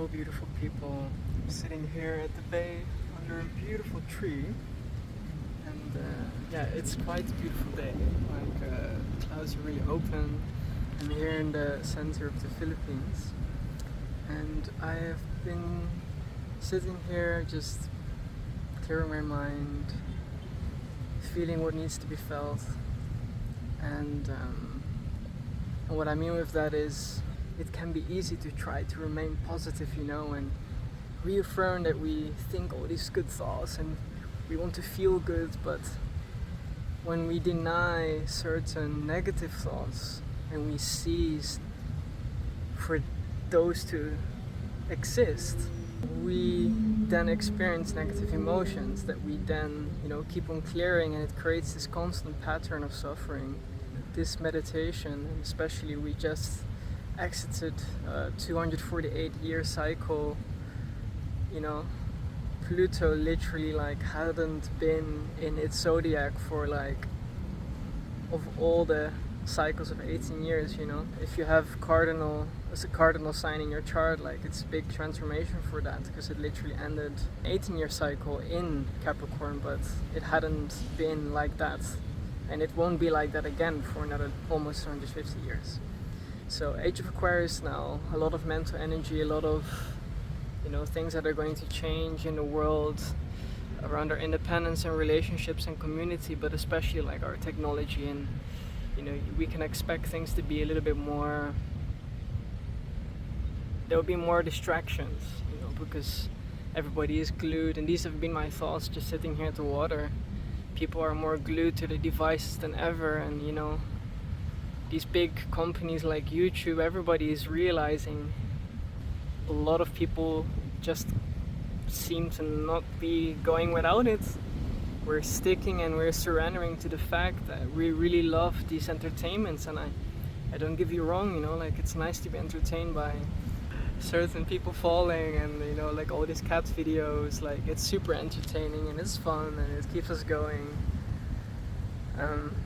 Hello, beautiful people. I'm sitting here at the bay under a beautiful tree, and yeah, it's quite a beautiful day. The clouds are really open. I'm here in the center of the Philippines, and I have been sitting here just clearing my mind, feeling what needs to be felt, and what I mean with that is it can be easy to try to remain positive, and reaffirm that we think all these good thoughts and we want to feel good, but when we deny certain negative thoughts and we cease for those to exist, we then experience negative emotions that we then, keep on clearing, and it creates this constant pattern of suffering. This meditation, especially, we just exited a 248-year cycle. Pluto literally hadn't been in its zodiac for of all the cycles of 18 years. If you have cardinal as a cardinal sign in your chart, it's a big transformation for that, because it literally ended 18-year cycle in Capricorn, but it hadn't been like that, and it won't be like that again for another almost 150 years. So Age of Aquarius now, a lot of mental energy, a lot of things that are going to change in the world around our independence and relationships and community, but especially our technology, and we can expect things to be a little bit more, there will be more distractions, because everybody is glued, and these have been my thoughts just sitting here at the water. People are more glued to the devices than ever, and these big companies like YouTube, everybody is realizing a lot of people just seem to not be going without it. We're sticking and we're surrendering to the fact that we really love these entertainments, and I don't give you wrong, it's nice to be entertained by certain people falling and all these cat videos. It's super entertaining and it's fun and it keeps us going.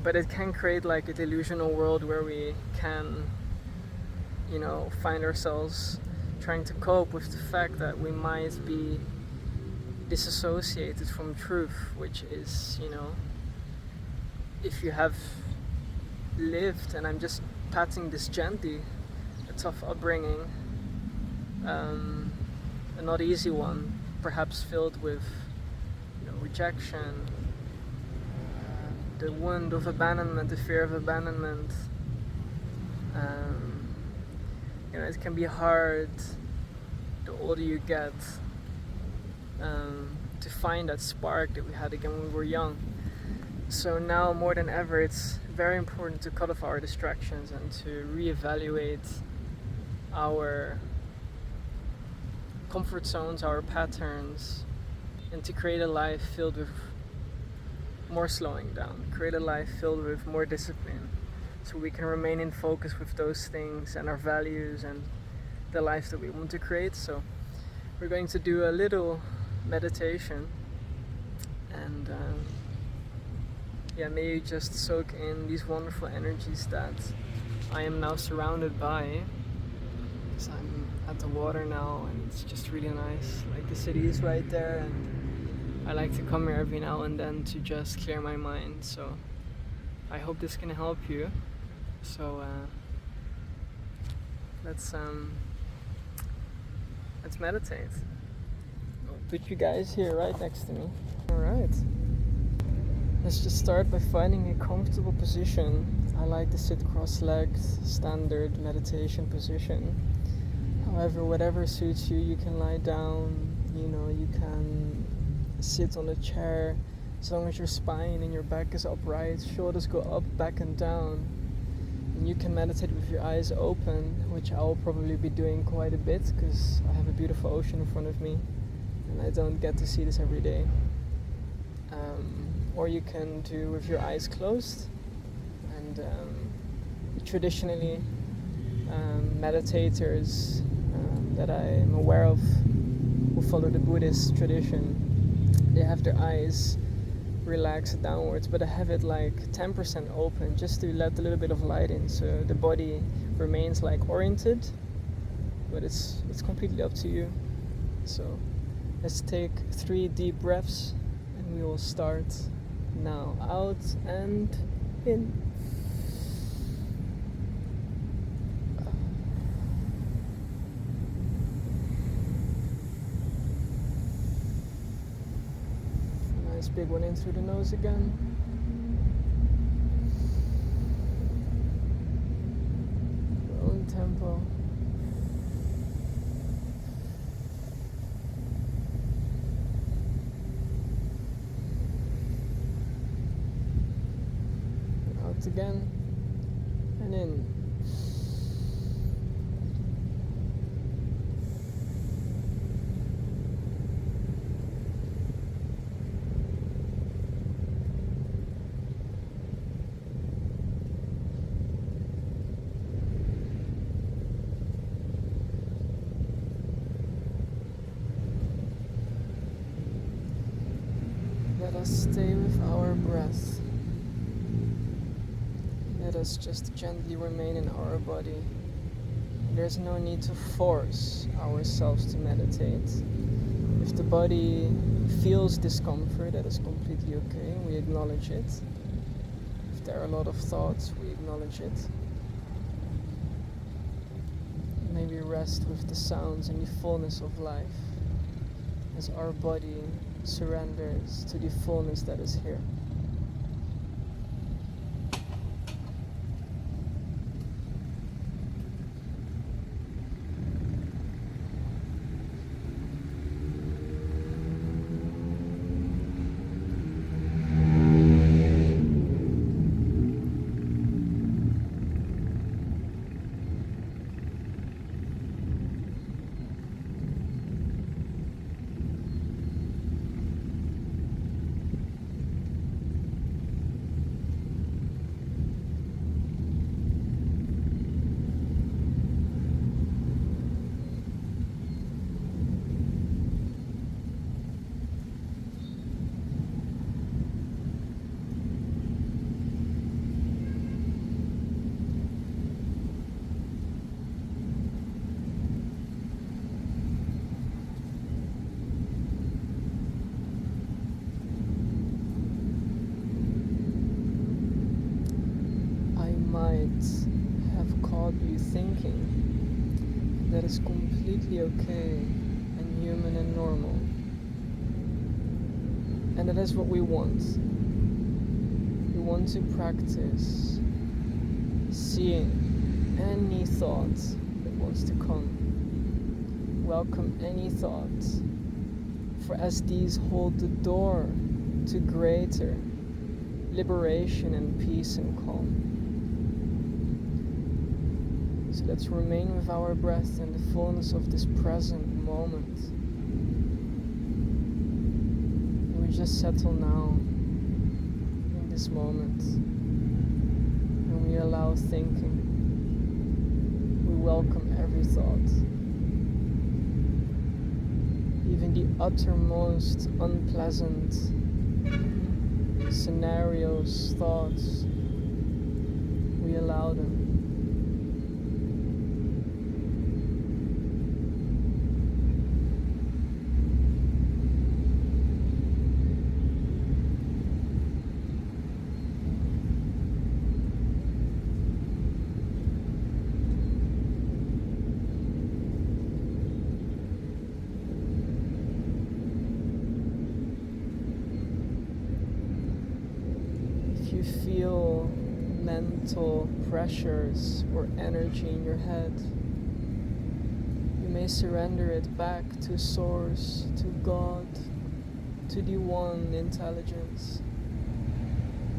But it can create a delusional world where we can, find ourselves trying to cope with the fact that we might be disassociated from truth, which is, if you have lived, and I'm just patting this gently, a tough upbringing, a not easy one, perhaps filled with, rejection, the wound of abandonment, the fear of abandonment. It can be hard, the older you get, to find that spark that we had again when we were young. So now more than ever, it's very important to cut off our distractions and to reevaluate our comfort zones, our patterns, and to create a life filled with more slowing down, create a life filled with more discipline, so we can remain in focus with those things and our values and the life that we want to create. So we're going to do a little meditation, and may you just soak in these wonderful energies that I am now surrounded by, because I'm at the water now and it's just really nice. The city is right there, and I like to come here every now and then to just clear my mind. So I hope this can help you. So let's meditate. I'll put you guys here right next to me. Alright. Let's just start by finding a comfortable position. I like to sit cross-legged, standard meditation position. However, whatever suits you, you can lie down, you can sit on a chair, as long as your spine and your back is upright, shoulders go up, back and down. And you can meditate with your eyes open, which I will probably be doing quite a bit, because I have a beautiful ocean in front of me and I don't get to see this every day. Or you can do with your eyes closed, and traditionally meditators that I'm aware of who follow the Buddhist tradition, they have their eyes relaxed downwards, but I have it 10% open, just to let a little bit of light in, so the body remains oriented, but it's completely up to you. So let's take 3 deep breaths and we will start now. Out and in. Nice big one in through the nose again. Your own tempo. Out again and in. Let us stay with our breath. Let us just gently remain in our body. There's no need to force ourselves to meditate. If the body feels discomfort, that is completely okay. We acknowledge it. If there are a lot of thoughts, we acknowledge it. Maybe rest with the sounds and the fullness of life as our body surrenders to the fullness that is here. Have caught you thinking. That is completely okay and human and normal. And that is what we want. We want to practice seeing any thought that wants to come. Welcome any thought, for as these hold the door to greater liberation and peace and calm. So let's remain with our breath in the fullness of this present moment. And we just settle now in this moment. And we allow thinking. We welcome every thought. Even the uttermost unpleasant scenarios, thoughts, we allow them. You feel mental pressures or energy in your head, you may surrender it back to Source, to God, to the One Intelligence.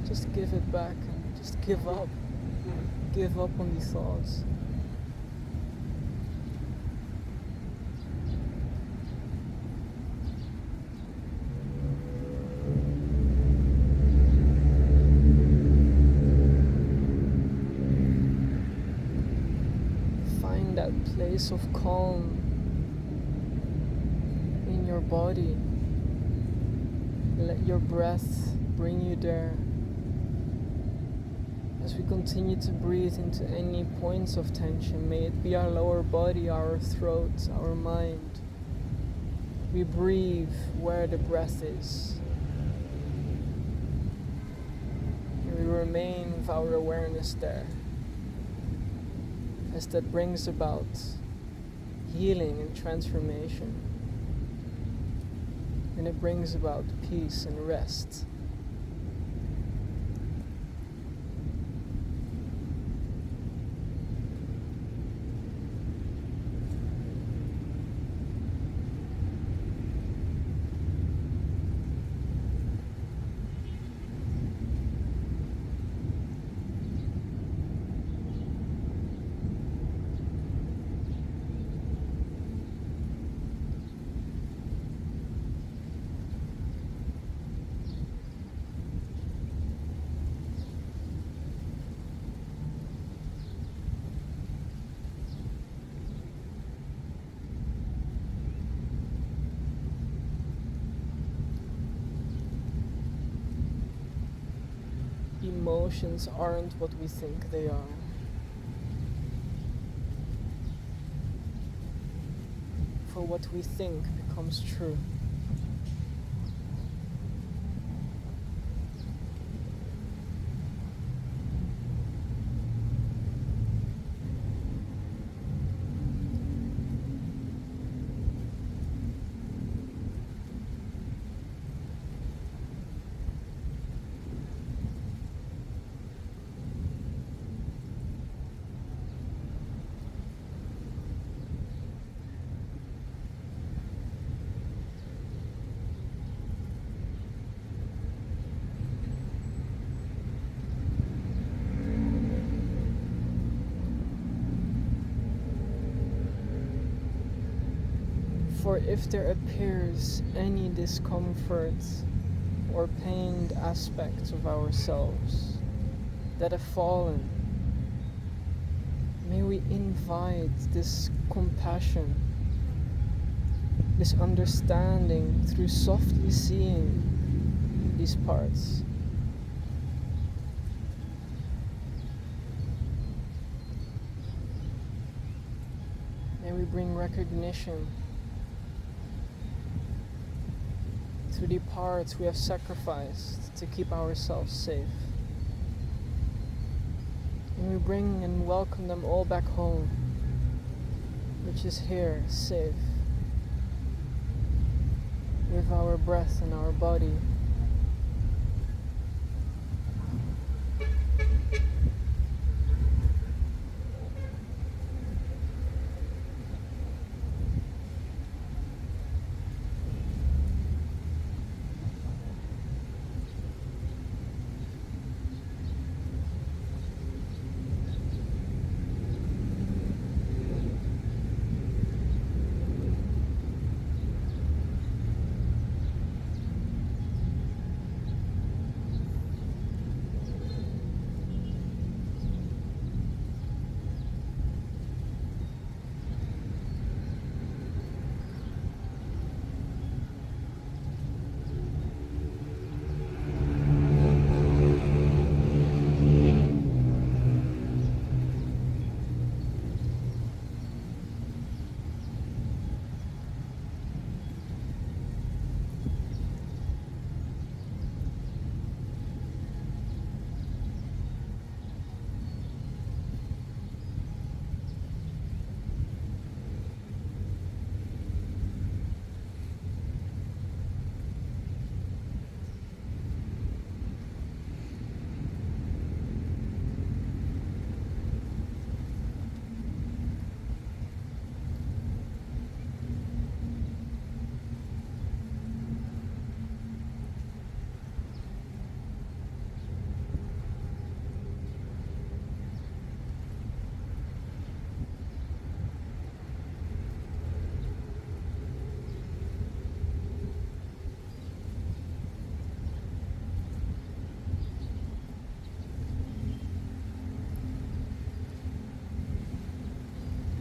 Just give it back and just give up. Give up on the thoughts. That place of calm in your body. Let your breath bring you there. As we continue to breathe into any points of tension, may it be our lower body, our throat, our mind. We breathe where the breath is. And we remain with our awareness there, as that brings about healing and transformation. And it brings about peace and rest. Emotions aren't what we think they are. For what we think becomes true. For if there appears any discomfort or pained aspects of ourselves that have fallen, may we invite this compassion, this understanding through softly seeing these parts. May we bring recognition to the parts we have sacrificed to keep ourselves safe. And we bring and welcome them all back home, which is here, safe, with our breath and our body.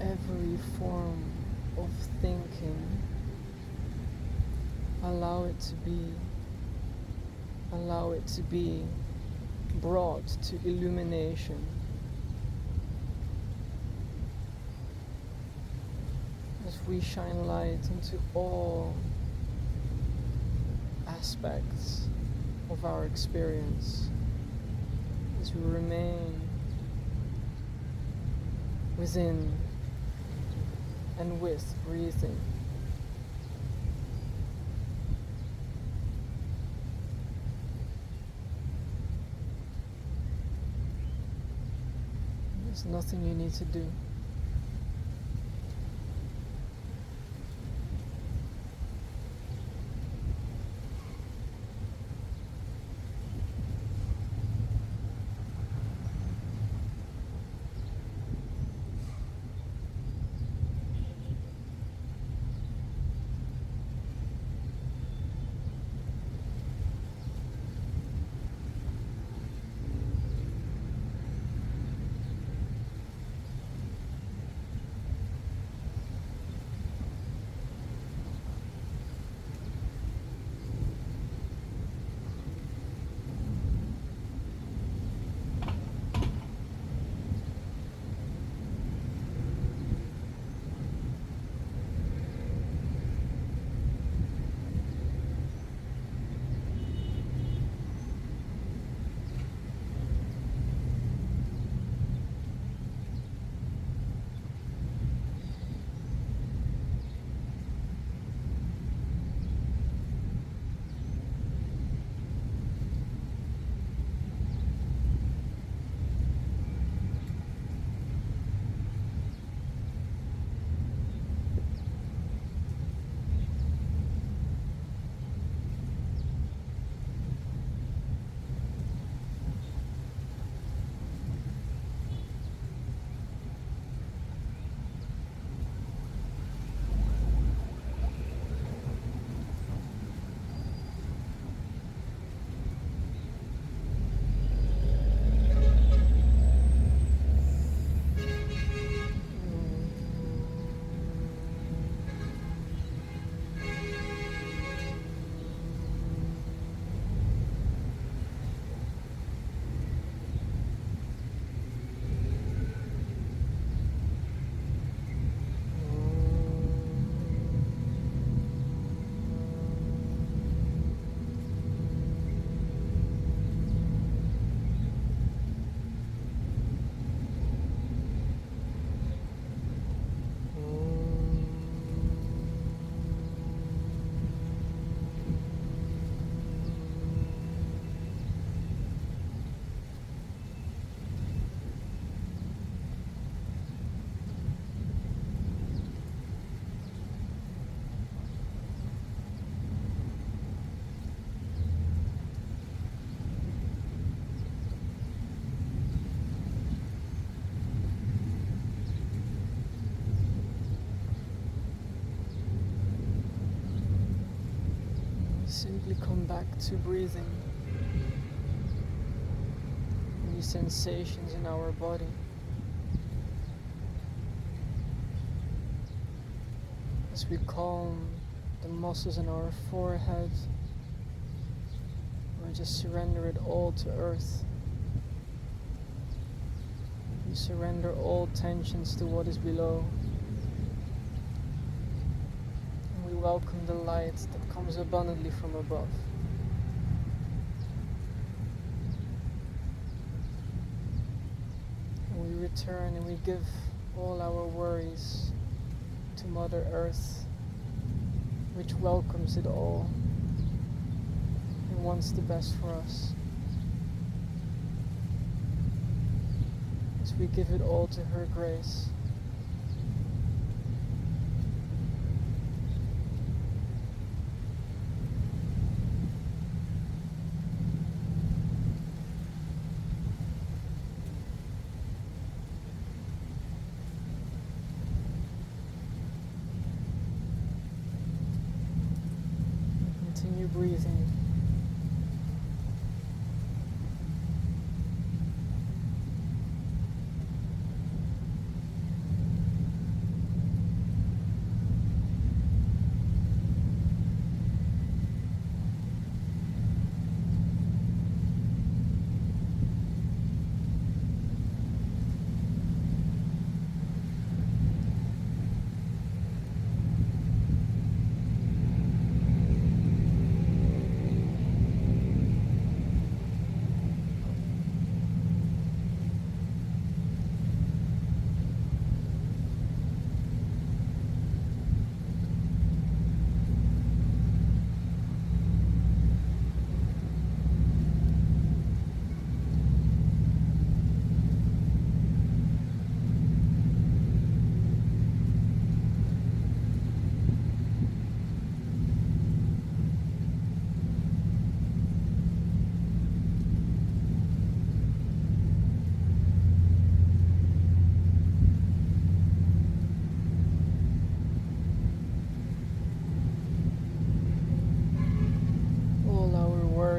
Every form of thinking, allow it to be, allow it to be, brought to illumination as we shine light into all aspects of our experience, as we remain within and with breathing. There's nothing you need to do. Simply come back to breathing, any sensations in our body. As we calm the muscles in our forehead, or just surrender it all to earth. We surrender all tensions to what is below. And we welcome the light that comes abundantly from above. And we return and we give all our worries to Mother Earth, which welcomes it all and wants the best for us. As we give it all to her grace. Continue breathing.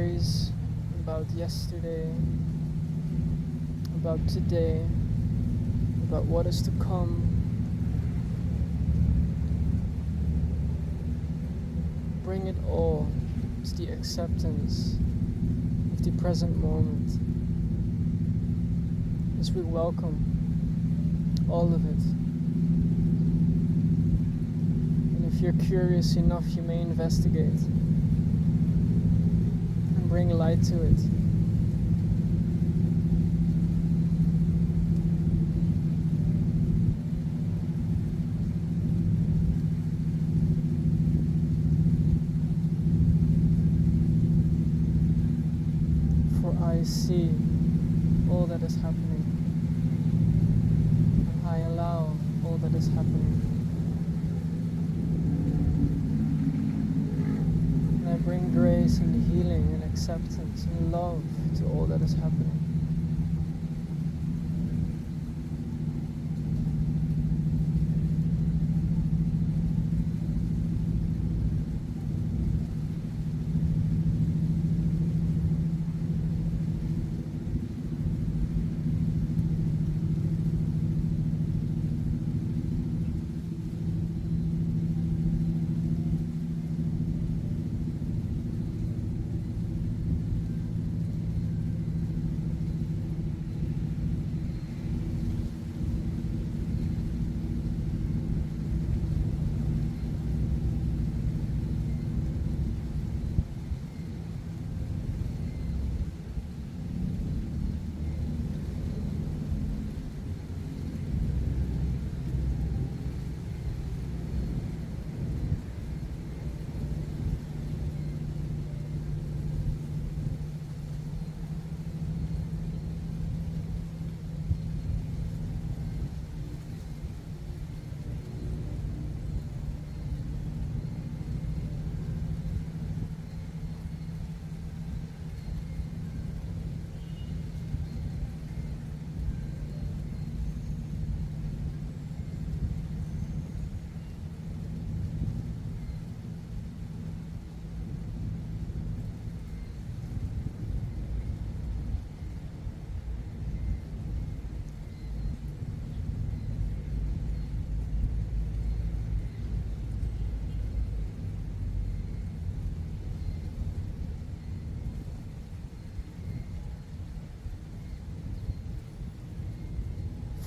stories about yesterday, about today, about what is to come. Bring it all to the acceptance of the present moment, as we welcome all of it. And if you're curious enough, you may investigate and bring light to it. I see all that is happening, and I allow all that is happening, and I bring grace and healing and acceptance and love to all that is happening.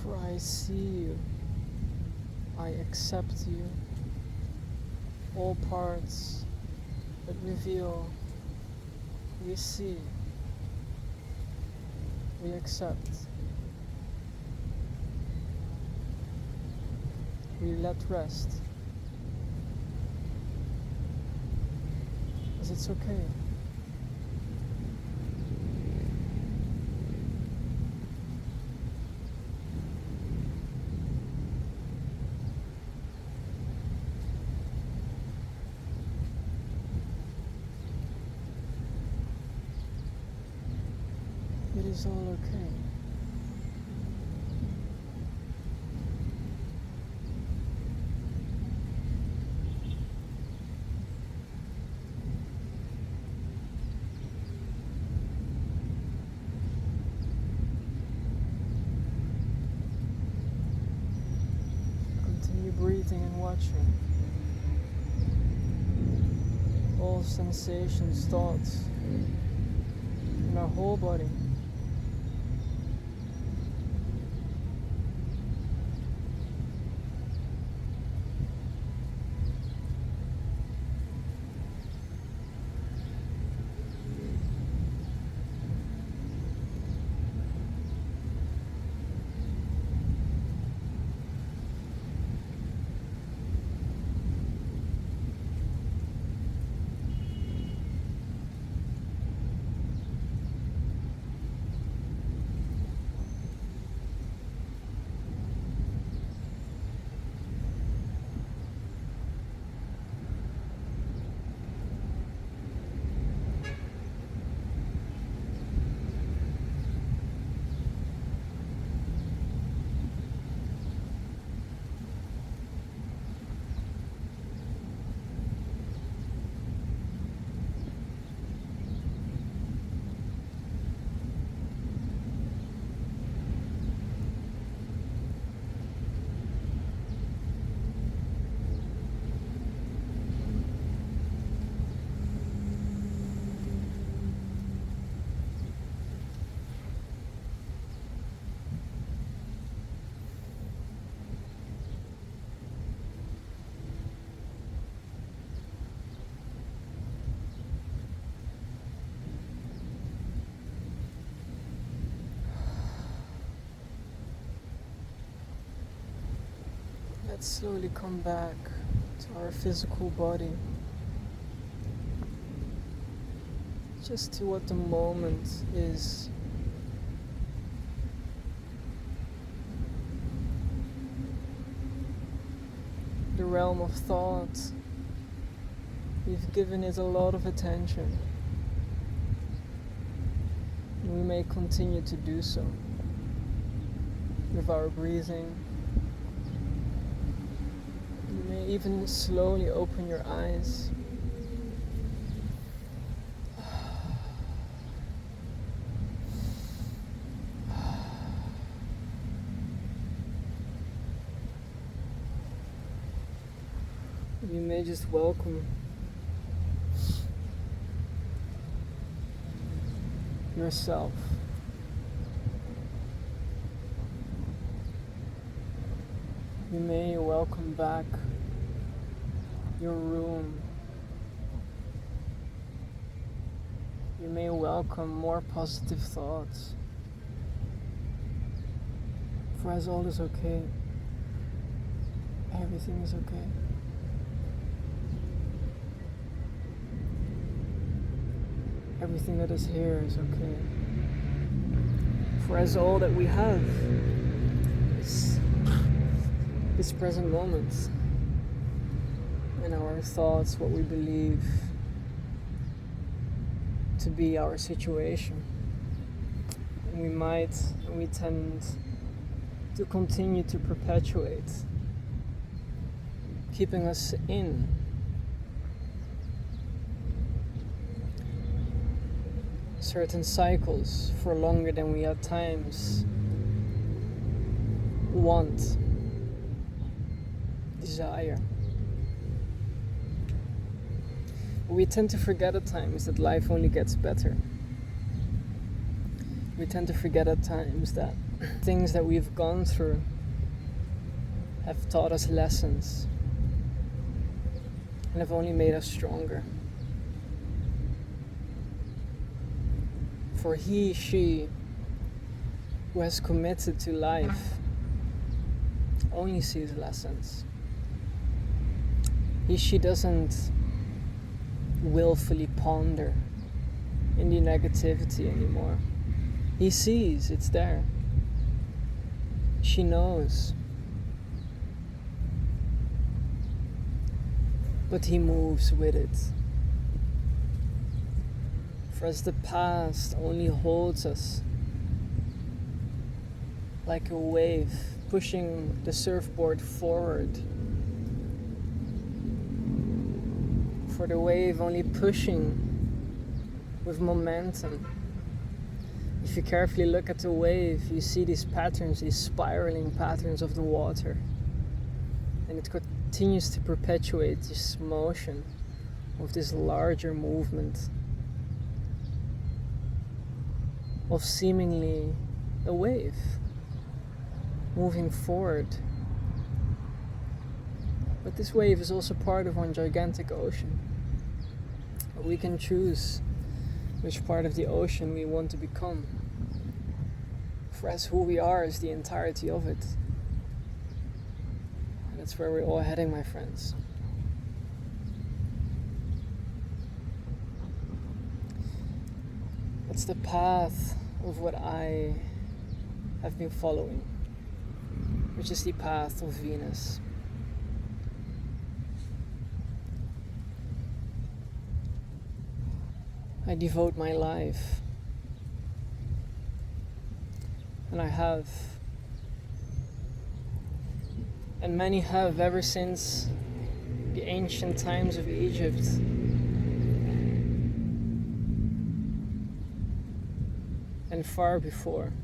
For I see you, I accept you, all parts that reveal, we see, we accept, we let rest, as it's okay. It is all okay. Continue breathing and watching. All sensations, thoughts in our whole body. Let's slowly come back to our physical body, just to what the moment is. The realm of thought, we've given it a lot of attention. We may continue to do so with our breathing. You may even slowly open your eyes. You may just welcome yourself. You may welcome back your room. You may welcome more positive thoughts. For as all is okay, everything is okay. Everything that is here is okay. For as all that we have is this present moment, and our thoughts, what we believe to be our situation. And we tend to continue to perpetuate, keeping us in certain cycles for longer than we at times want, desire. We tend to forget at times that life only gets better. We tend to forget at times that things that we've gone through have taught us lessons and have only made us stronger. For he, she who has committed to life only sees lessons. He, she doesn't willfully ponder in the negativity anymore. He sees it's there. She knows. But he moves with it. For as the past only holds us like a wave pushing the surfboard forward, for the wave only pushing with momentum. If you carefully look at the wave, you see these patterns, these spiraling patterns of the water, and it continues to perpetuate this motion of this larger movement of seemingly a wave moving forward. But this wave is also part of one gigantic ocean. We can choose which part of the ocean we want to become. For as who we are is the entirety of it. And that's where we're all heading, my friends. It's the path of what I have been following, which is the path of Venus. I devote my life, and I have, and many have ever since the ancient times of Egypt. And far before.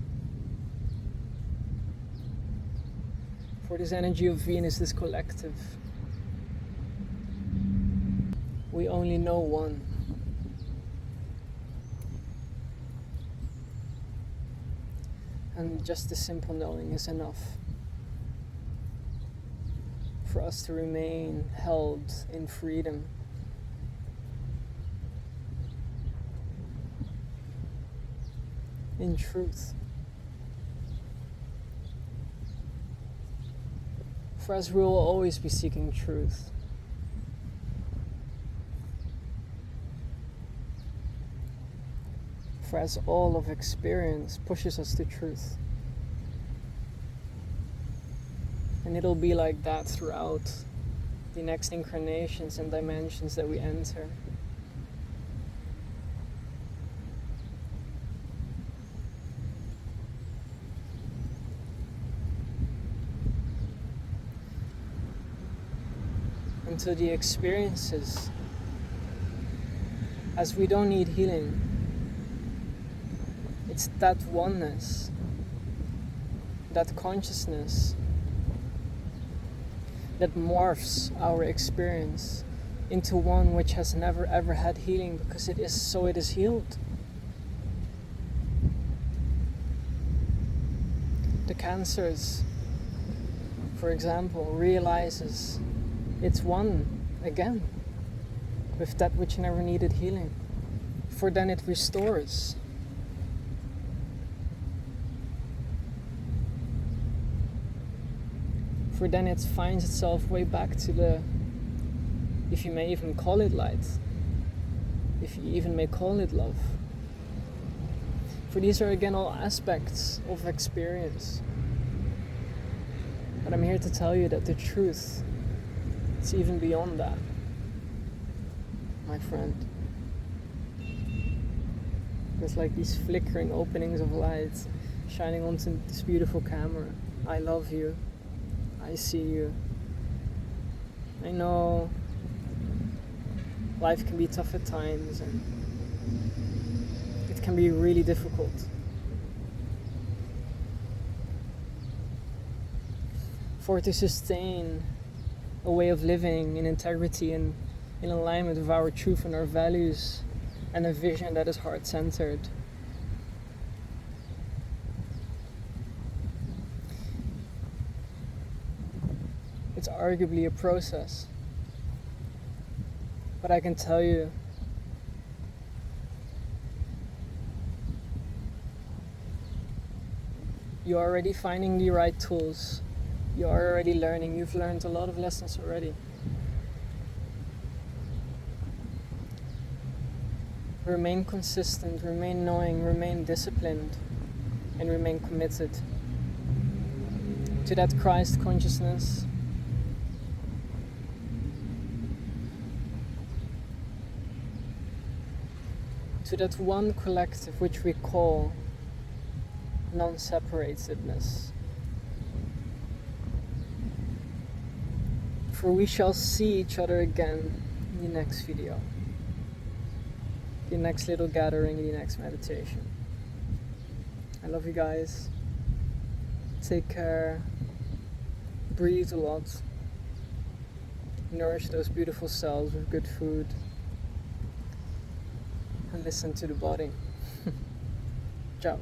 For this energy of Venus is collective. We only know one. And just the simple knowing is enough for us to remain held in freedom. In truth. For us, we will always be seeking truth. For us, all of experience pushes us to truth. And it'll be like that throughout the next incarnations and dimensions that we enter. Until the experiences, as we don't need healing, it's that oneness, that consciousness that morphs our experience into one which has never ever had healing, because it is healed. The cancers, for example, realizes it's one again with that which never needed healing, for then it restores. For then it finds itself way back to the, if you may even call it light, if you even may call it love. For these are again all aspects of experience. But I'm here to tell you that the truth is even beyond that, my friend. There's like these flickering openings of light shining onto this beautiful camera. I love you. I see you. I know life can be tough at times and it can be really difficult. For to sustain a way of living in integrity and in alignment with our truth and our values and a vision that is heart-centered, it's arguably a process. But I can tell you, you're already finding the right tools. You're already learning. You've learned a lot of lessons already. Remain consistent, remain knowing, remain disciplined, and remain committed to that Christ consciousness. To that one collective which we call non-separatedness. For we shall see each other again in the next video, the next little gathering, the next meditation. I love you guys. Take care. Breathe a lot. Nourish those beautiful cells with good food. And listen to the body. Ciao.